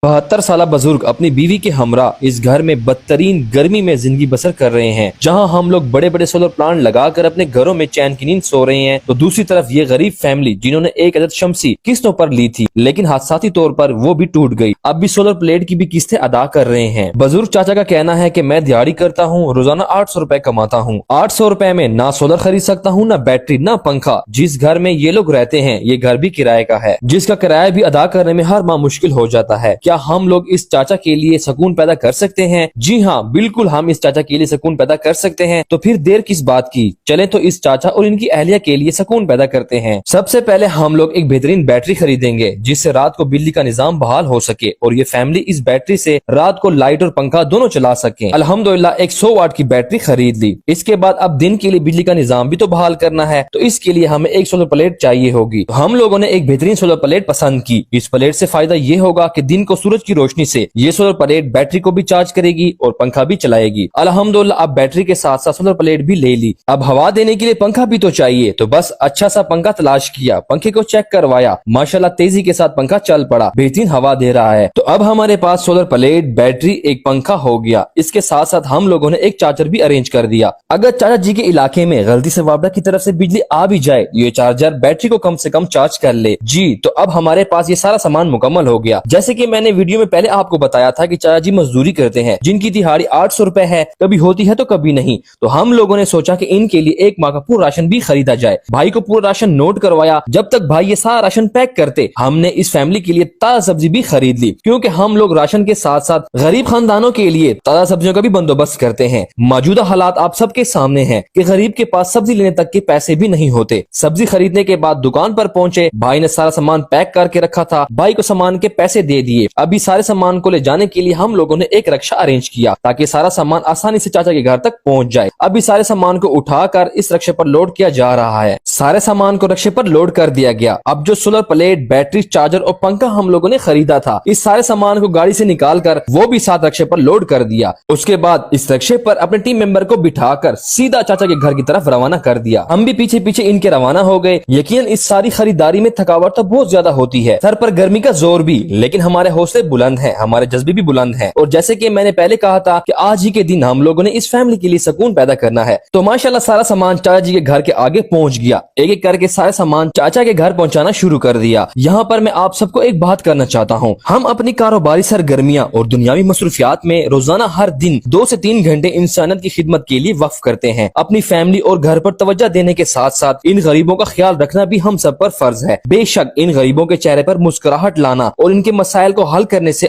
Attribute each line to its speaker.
Speaker 1: 72 साल बुजुर्ग अपनी बीवी के हमरा इस घर में बदतरीन गर्मी में जिंदगी बसर कर रहे हैं। जहां हम लोग बड़े बड़े सोलर प्लांट लगाकर अपने घरों में चैन की नींद सो रहे हैं, तो दूसरी तरफ ये गरीब फैमिली जिन्होंने एक अदद शमसी किस्तों पर ली थी, लेकिन हादसाती तौर पर वो भी टूट गई, अब भी सोलर प्लेट की भी किस्तें अदा कर रहे हैं। बुजुर्ग चाचा का कहना है कि मैं दिहाड़ी करता हूँ, रोजाना 800 रुपए कमाता हूँ। 800 रुपए में ना सोलर खरीद सकता हूँ, ना बैटरी, ना पंखा। जिस घर में ये लोग रहते हैं ये घर भी किराए का है, जिसका किराया भी अदा करने में हर माह मुश्किल हो जाता है। क्या हम लोग इस चाचा के लिए सुकून पैदा कर सकते हैं? जी हाँ, बिल्कुल हम इस चाचा के लिए सुकून पैदा कर सकते हैं। तो फिर देर किस बात की, चलें तो इस चाचा और इनकी अहलिया के लिए सुकून पैदा करते हैं। सबसे पहले हम लोग एक बेहतरीन बैटरी खरीदेंगे जिससे रात को बिजली का निजाम बहाल हो सके और ये फैमिली इस बैटरी से रात को लाइट और पंखा दोनों चला सके। अल्हम्दुलिल्लाह एक 100 वाट की बैटरी खरीद ली। इसके बाद अब दिन के लिए बिजली का निजाम भी तो बहाल करना है, तो इसके लिए हमें एक सोलर प्लेट चाहिए होगी। तो हम लोगों ने एक बेहतरीन सोलर प्लेट पसंद की। इस प्लेट से फायदा ये होगा कि दिन को सूरज की रोशनी से ये सोलर प्लेट बैटरी को भी चार्ज करेगी और पंखा भी चलाएगी। अल्हम्दुलिल्लाह अब बैटरी के साथ साथ सोलर प्लेट भी ले ली। अब हवा देने के लिए पंखा भी तो चाहिए, तो बस अच्छा सा पंखा तलाश किया, पंखे को चेक करवाया, माशाल्लाह तेजी के साथ पंखा चल पड़ा, बेहतरीन हवा दे रहा है। तो अब हमारे पास सोलर प्लेट, बैटरी, एक पंखा हो गया। इसके साथ साथ हम लोगों ने एक चार्जर भी अरेंज कर दिया। अगर चाचा जी के इलाके में गलती से वापडा की तरफ से बिजली आ भी जाए, ये चार्जर बैटरी को कम से कम चार्ज कर ले। जी, तो अब हमारे पास ये सारा सामान मुकम्मल हो गया। जैसे कि मैंने वीडियो में पहले आपको बताया था कि चाचा जी मजदूरी करते हैं, जिनकी दिहाड़ी 800 रुपए है, कभी होती है तो कभी नहीं। तो हम लोगों ने सोचा कि इनके लिए एक माह का पूरा राशन भी खरीदा जाए। भाई को पूरा राशन नोट करवाया। जब तक भाई ये सारा राशन पैक करते, हमने इस फैमिली के लिए ताजा सब्जी भी खरीद ली, क्योंकि हम लोग राशन के साथ साथ गरीब खानदानों के लिए ताजा सब्जियों का भी बंदोबस्त करते हैं। मौजूदा हालात आप सबके सामने हैं कि गरीब के पास सब्जी लेने तक के पैसे भी नहीं होते। सब्जी खरीदने के बाद दुकान पर पहुंचे, भाई ने सारा सामान पैक करके रखा था, भाई को सामान के पैसे दे दिए। अभी सारे सामान को ले जाने के लिए हम लोगों ने एक रक्षा अरेंज किया ताकि सारा सामान आसानी से चाचा के घर तक पहुंच जाए। अभी सारे सामान को उठाकर इस रक्षे पर लोड किया जा रहा है। सारे सामान को रक्षे पर लोड कर दिया गया। अब जो सोलर प्लेट, बैटरी, चार्जर और पंखा हम लोगों ने खरीदा था, इस सारे सामान को गाड़ी से निकालकर वो भी साथ रक्षे पर लोड कर दिया। उसके बाद इस रक्षे पर अपने टीम मेंबर को बिठाकर सीधा चाचा के घर की तरफ रवाना कर दिया। हम भी पीछे पीछे इनके रवाना हो गए। यकीनन इस सारी खरीदारी में थकावट तो बहुत ज्यादा होती है, सर पर गर्मी का जोर भी, लेकिन हमारे हौसले बुलंद हैं, हमारे जज्बे भी बुलंद हैं। और जैसे कि मैंने पहले कहा था कि आज ही के दिन हम लोगों ने इस फैमिली के लिए सुकून पैदा करना है, तो माशाल्लाह सारा सामान चाचा जी के घर के आगे पहुंच गया। एक एक करके सारे सामान चाचा के घर पहुंचाना शुरू कर दिया। यहाँ पर मैं आप सबको एक बात करना चाहता हूँ, हम अपनी कारोबारी सरगर्मियां और दुनियावी मसरूफियात में रोजाना हर दिन 2 से 3 घंटे इंसानियत की खिदमत के लिए वक्फ करते हैं। अपनी फैमिली और घर पर तवज्जो देने के साथ साथ इन गरीबों का ख्याल रखना भी हम सब पर फर्ज है। बेशक इन गरीबों के चेहरे पर मुस्कुराहट लाना और इनके मसाइल को हल करने से